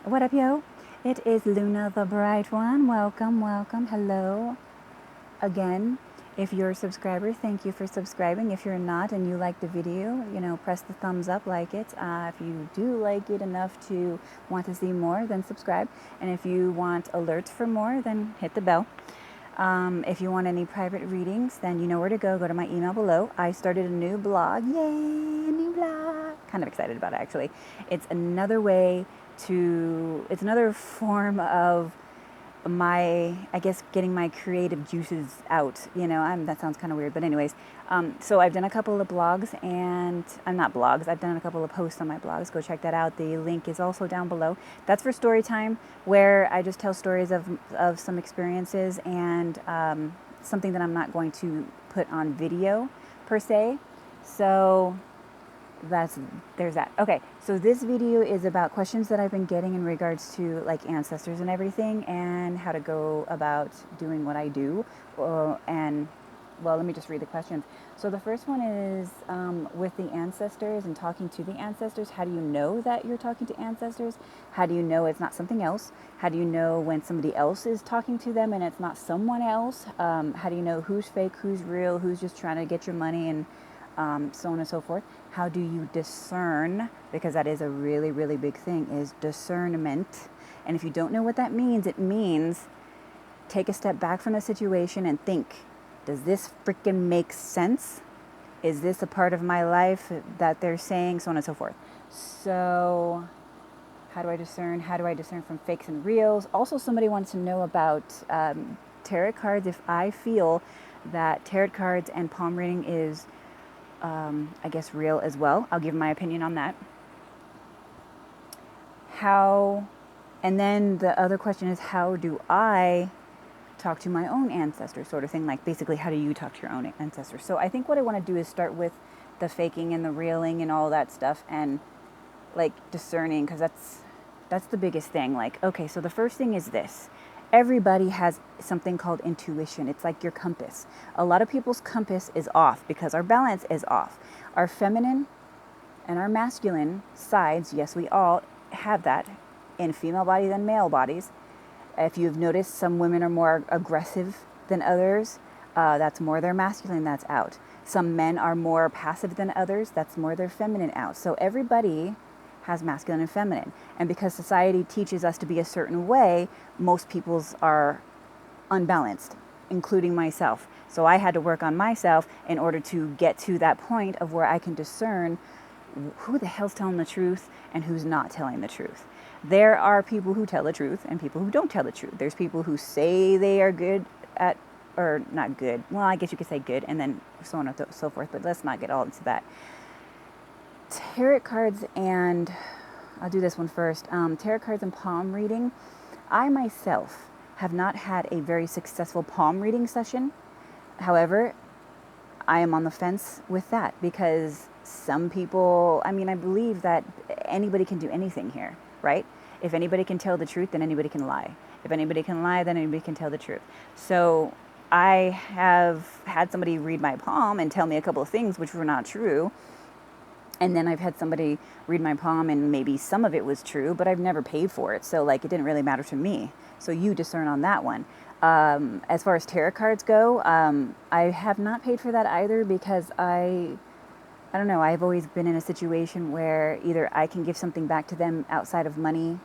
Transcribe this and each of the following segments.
What up, yo? It is Luna the Bright One. Welcome, welcome. Hello again. If you're a subscriber, thank you for subscribing. If you're not and you like the video, press the thumbs up, like it. If you do like it enough to want to see more, then subscribe. And if you want alerts for more, then hit the bell. If you want any private readings, then you know where to go. Go to my email below. I started a new blog. Yay, a new blog. Kind of excited about it, actually. It's another form of getting my creative juices out. That sounds kind of weird, but anyways. So I've done a couple of blogs and, not blogs, I've done a couple of posts on my blogs. Go check that out. The link is also down below. That's for story time, where I just tell stories of some experiences and something that I'm not going to put on video per se. So there's that. Okay, so this video is about questions that I've been getting in regards to like ancestors and everything, and how to go about doing what I do. Let me just read the questions. So the first one is with the ancestors and talking to the ancestors. How do you know that you're talking to ancestors? How do you know it's not something else? How do you know when somebody else is talking to them and it's not someone else? How do you know who's fake, who's real, who's just trying to get your money, and so on and so forth? How do you discern? Because that is a really, really big thing, is discernment. And if you don't know what that means, it means take a step back from the situation and think, does this freaking make sense? Is this a part of my life that they're saying, so on and so forth? So how do I discern? How do I discern from fakes and reals? Also, somebody wants to know about tarot cards. If I feel that tarot cards and palm reading is real as well, I'll give my opinion on that. And then the other question is, how do I talk to my own ancestors, sort of thing? Like, basically, how do you talk to your own ancestors? So I think what I want to do is start with the faking and the reeling and all that stuff, and like discerning, because that's the biggest thing. Like, okay, so the first thing is this. Everybody has something called intuition. It's like your compass. A lot of people's compass is off because our balance is off. Our feminine and our masculine sides, yes, we all have that in female bodies and male bodies. If you've noticed, some women are more aggressive than others. That's more their masculine, that's out. Some men are more passive than others. That's more their feminine out. So everybody has masculine and feminine. And because society teaches us to be a certain way, most people's are unbalanced, including myself. So I had to work on myself in order to get to that point of where I can discern who the hell's telling the truth and who's not telling the truth. There are people who tell the truth and people who don't tell the truth. There's people who say they are good at, or not good. Well, I guess you could say good, and then so on and so forth, but let's not get all into that. Tarot cards, and I'll do this one first. Tarot cards and palm reading. I myself have not had a very successful palm reading session. However, I am on the fence with that, because some people, I believe that anybody can do anything here, right? If anybody can tell the truth, then anybody can lie. If anybody can lie, then anybody can tell the truth. So I have had somebody read my palm and tell me a couple of things which were not true. And then I've had somebody read my palm and maybe some of it was true, but I've never paid for it. So it didn't really matter to me. So you discern on that one. As far as tarot cards go, I have not paid for that either, because I don't know, I've always been in a situation where either I can give something back to them outside of money,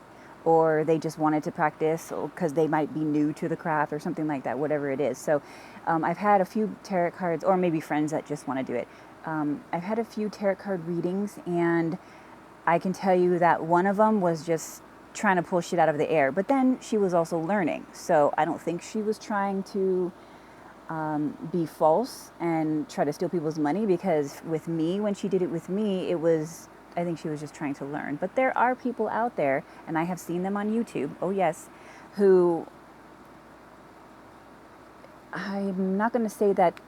or they just wanted to practice because they might be new to the craft or something like that, whatever it is. So I've had a few tarot cards, or maybe friends that just want to do it. I've had a few tarot card readings, and I can tell you that one of them was just trying to pull shit out of the air. But then she was also learning. So I don't think she was trying to be false and try to steal people's money, because with me, when she did it with me, I think she was just trying to learn. But there are people out there, and I have seen them on YouTube, oh yes, who, I'm not going to say that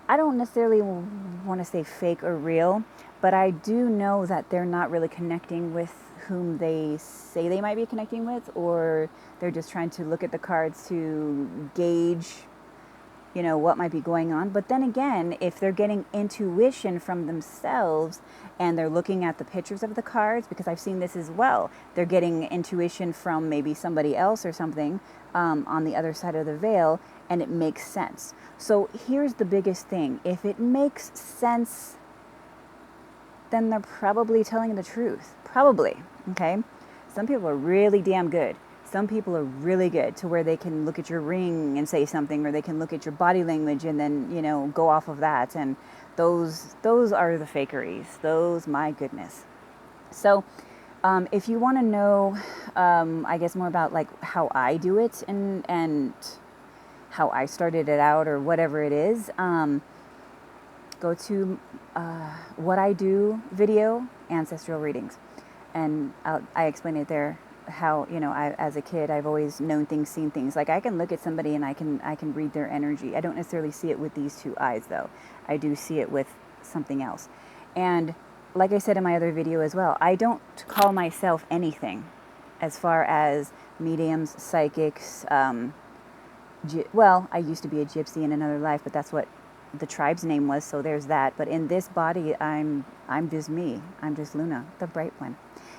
I don't necessarily want to say fake or real, but I do know that they're not really connecting with whom they say they might be connecting with, or they're just trying to look at the cards to gauge what might be going on. But then again, if they're getting intuition from themselves and they're looking at the pictures of the cards, because I've seen this as well, they're getting intuition from maybe somebody else or something on the other side of the veil, and it makes sense. So here's the biggest thing. If it makes sense, then they're probably telling the truth. Probably, okay? Some people are really damn good. Some people are really good to where they can look at your ring and say something, or they can look at your body language and then, go off of that. And those are the fakeries. Those, my goodness. So if you want to know, I guess more about like how I do it and how I started it out or whatever it is, go to what I do video, ancestral readings. And I explain it there. How as a kid I've always known things, seen things. Like I can look at somebody and I can read their energy. I don't necessarily see it with these two eyes though. I do see it with something else. And like I said in my other video as well, I don't call myself anything as far as mediums, psychics. Well, I used to be a gypsy in another life, but that's what the tribe's name was, so there's that. But in this body, I'm just me. I'm just Luna, the bright one.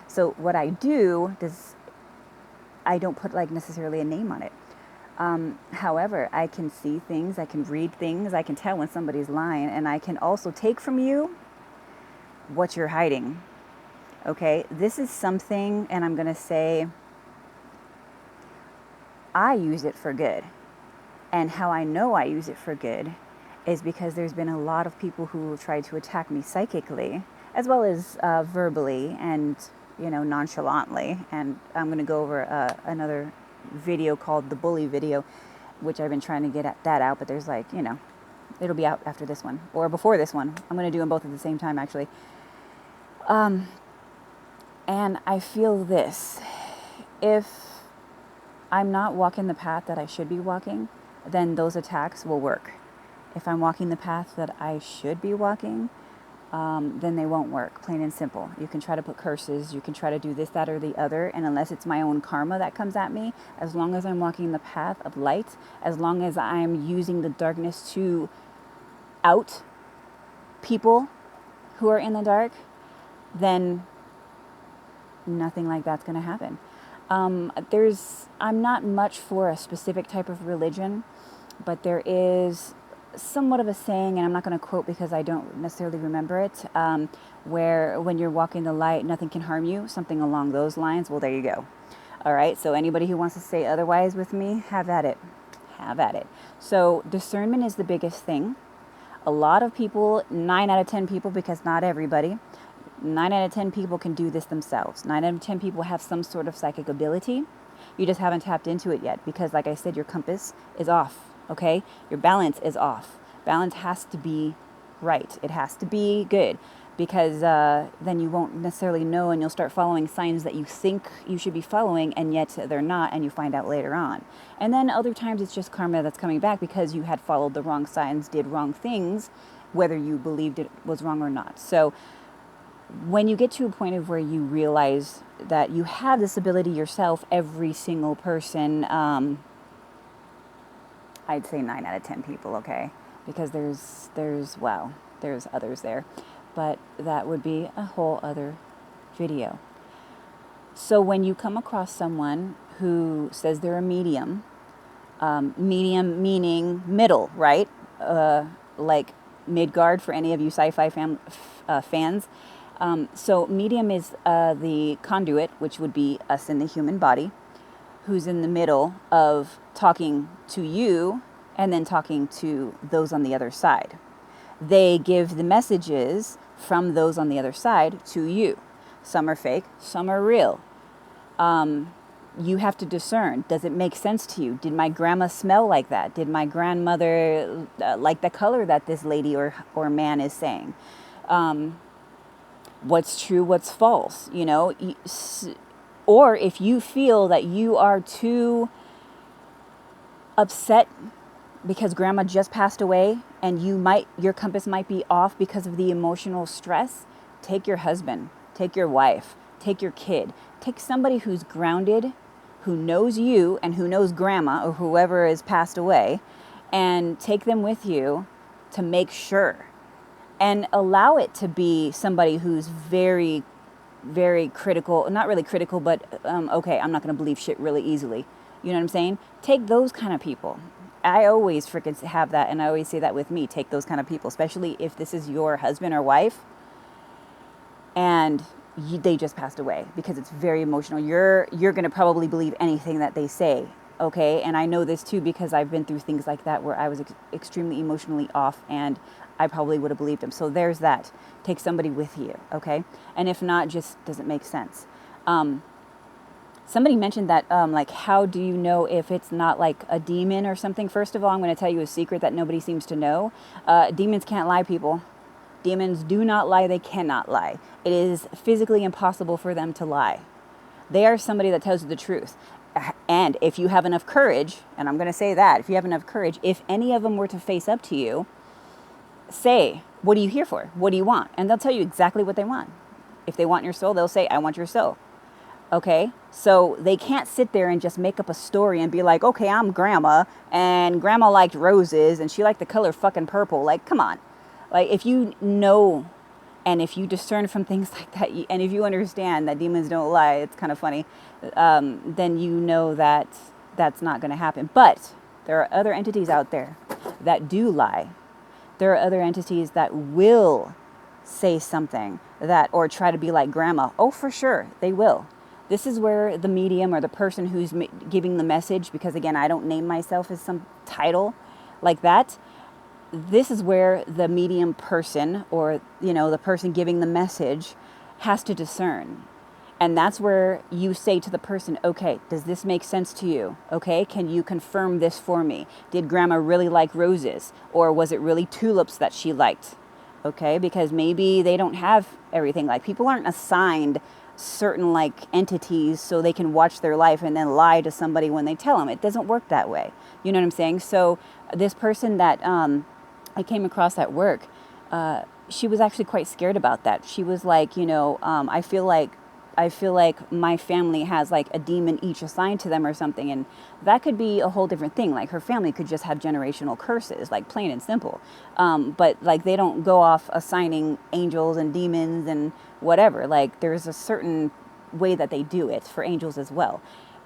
So what I do I don't put like necessarily a name on it. However, I can see things, I can read things, I can tell when somebody's lying, and I can also take from you what you're hiding. Okay, this is something, and I'm going to say I use it for good. And how I know I use it for good is because there's been a lot of people who tried to attack me psychically, as well as verbally and nonchalantly. And I'm going to go over another video called the bully video, which I've been trying to get that out, but there's it'll be out after this one or before this one. I'm going to do them both at the same time, actually. And I feel this: if I'm not walking the path that I should be walking, then those attacks will work. If I'm walking the path that I should be walking, then they won't work, plain and simple. You can try to put curses, you can try to do this, that, or the other, and unless it's my own karma that comes at me, as long as I'm walking the path of light, as long as I'm using the darkness to out people who are in the dark, then nothing like that's going to happen. I'm not much for a specific type of religion, but there is somewhat of a saying, and I'm not going to quote because I don't necessarily remember it, where when you're walking the light, nothing can harm you, something along those lines. Well, there you go. All right, so anybody who wants to say otherwise with me, have at it. Have at it. So discernment is the biggest thing. A lot of people, 9 out of 10 people, because not everybody, 9 out of 10 people can do this themselves. 9 out of 10 people have some sort of psychic ability. You just haven't tapped into it yet because, like I said, your compass is off. Okay, your balance is off. Balance has to be right. It has to be good, because then you won't necessarily know, and you'll start following signs that you think you should be following, and yet they're not, and you find out later on. And then other times it's just karma that's coming back because you had followed the wrong signs, did wrong things, whether you believed it was wrong or not. So when you get to a point of where you realize that you have this ability yourself, every single person, I'd say 9 out of 10 people, okay? Because there's others there. But that would be a whole other video. So when you come across someone who says they're a medium medium meaning middle, right? Like Midgard for any of you sci-fi fans. So medium is the conduit, which would be us in the human body, who's in the middle of talking to you and then talking to those on the other side. They give the messages from those on the other side to you. Some are fake, some are real. You have to discern. Does it make sense to you? Did my grandma smell like that? Did my grandmother like the color that this lady or man is saying? What's true, what's false, you know? Or if you feel that you are too upset because grandma just passed away and your compass might be off because of the emotional stress, take your husband, take your wife, take your kid, take somebody who's grounded, who knows you and who knows grandma or whoever has passed away, and take them with you to make sure, and allow it to be somebody who's very, very critical, not really critical, but okay, I'm not going to believe shit really easily. You know what I'm saying? Take those kind of people. I always freaking have that, and I always say that with me. Take those kind of people, especially if this is your husband or wife and they just passed away, because it's very emotional. You're going to probably believe anything that they say, okay? And I know this too because I've been through things like that where I was extremely emotionally off, and I probably would have believed them. So there's that. Take somebody with you, okay? And if not, just doesn't make sense. Somebody mentioned that, like, how do you know if it's not like a demon or something? First of all, I'm going to tell you a secret that nobody seems to know. Demons can't lie, people. Demons do not lie. They cannot lie. It is physically impossible for them to lie. They are somebody that tells you the truth. And if you have enough courage, and I'm going to say that, if you have enough courage, if any of them were to face up to you, say, what are you here for? What do you want? And they'll tell you exactly what they want. If they want your soul, they'll say, I want your soul. Okay? So they can't sit there and just make up a story and be like, okay, I'm grandma, and grandma liked roses, and she liked the color fucking purple. Like, come on. Like, if you know, and if you discern from things like that, and if you understand that demons don't lie, it's kind of funny, then you know that that's not going to happen. But there are other entities out there that do lie. There are other entities that will say something that, or try to be like grandma. Oh, for sure, they will. This is where the medium or the person who's giving the message, because again, I don't name myself as some title like that. This is where the medium person, or, you know, the person giving the message, has to discern. And that's where you say to the person, okay, does this make sense to you? Okay, can you confirm this for me? Did grandma really like roses? Or was it really tulips that she liked? Okay, because maybe they don't have everything. Like, people aren't assigned certain like entities so they can watch their life and then lie to somebody when they tell them. It doesn't work that way. You know what I'm saying? So this person that I came across at work, she was actually quite scared about that. She was like, you know, I feel like my family has like a demon each assigned to them or something. And that could be a whole different thing. Like, her family could just have generational curses, like, plain and simple. But like, they don't go off assigning angels and demons and whatever. Like, there's a certain way that they do it for angels as well.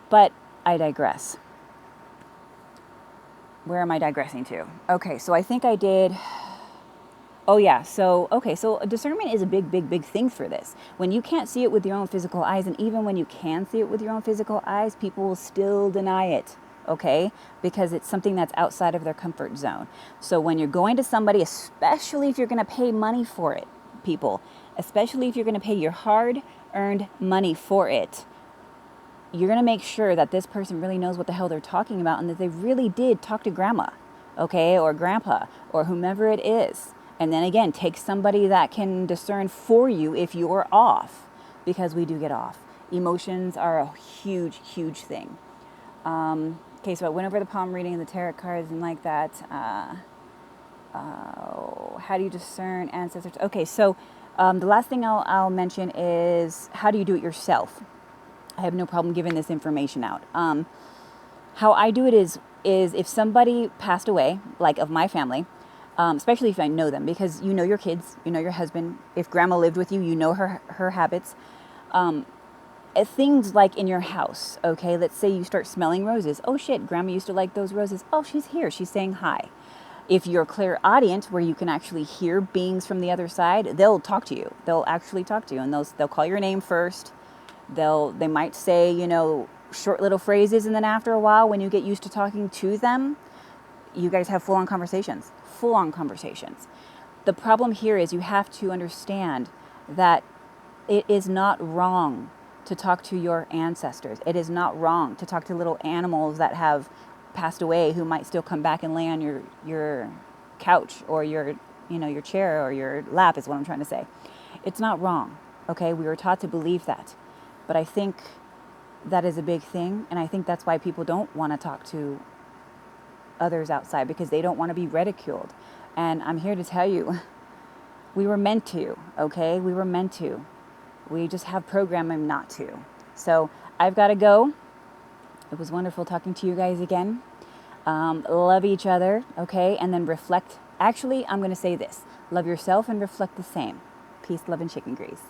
But I digress. Where am I digressing to? Okay, so I think I did... Oh yeah, so, okay, so discernment is a big, big, big thing for this. When you can't see it with your own physical eyes, and even when you can see it with your own physical eyes, people will still deny it, okay? Because it's something that's outside of their comfort zone. So when you're going to somebody, especially if you're going to pay money for it, people, especially if you're going to pay your hard-earned money for it, you're going to make sure that this person really knows what the hell they're talking about, and that they really did talk to grandma, okay, or grandpa, or whomever it is. And then again, take somebody that can discern for you if you're off, because we do get off. Emotions are a huge, huge thing. Okay, so I went over the palm reading and the tarot cards and like that. How do you discern ancestors? Okay, so the last thing I'll mention is, how do you do it yourself? I have no problem giving this information out. How I do it is if somebody passed away, like of my family, especially if I know them, because you know your kids, you know your husband. If grandma lived with you, you know her habits. Things like in your house, okay? Let's say you start smelling roses. Oh shit, grandma used to like those roses. Oh, she's here. She's saying hi. If you're clairaudient, where you can actually hear beings from the other side, they'll talk to you. They'll actually talk to you, and they'll call your name first. They might say, you know, short little phrases, and then after a while, when you get used to talking to them, you guys have full-on conversations. Full-on conversations. The problem here is you have to understand that it is not wrong to talk to your ancestors. It is not wrong to talk to little animals that have passed away, who might still come back and lay on your couch or your chair or your lap, is what I'm trying to say. It's not wrong. Okay, we were taught to believe that. But I think that is a big thing, and I think that's why people don't want to talk to others outside, because they don't want to be ridiculed. And I'm here to tell you, we were meant to, okay? We were meant to. We just have programming not to. So I've got to go. It was wonderful talking to you guys again. Love each other, okay? And then reflect. Actually, I'm going to say this. Love yourself and reflect the same. Peace, love, and chicken grease.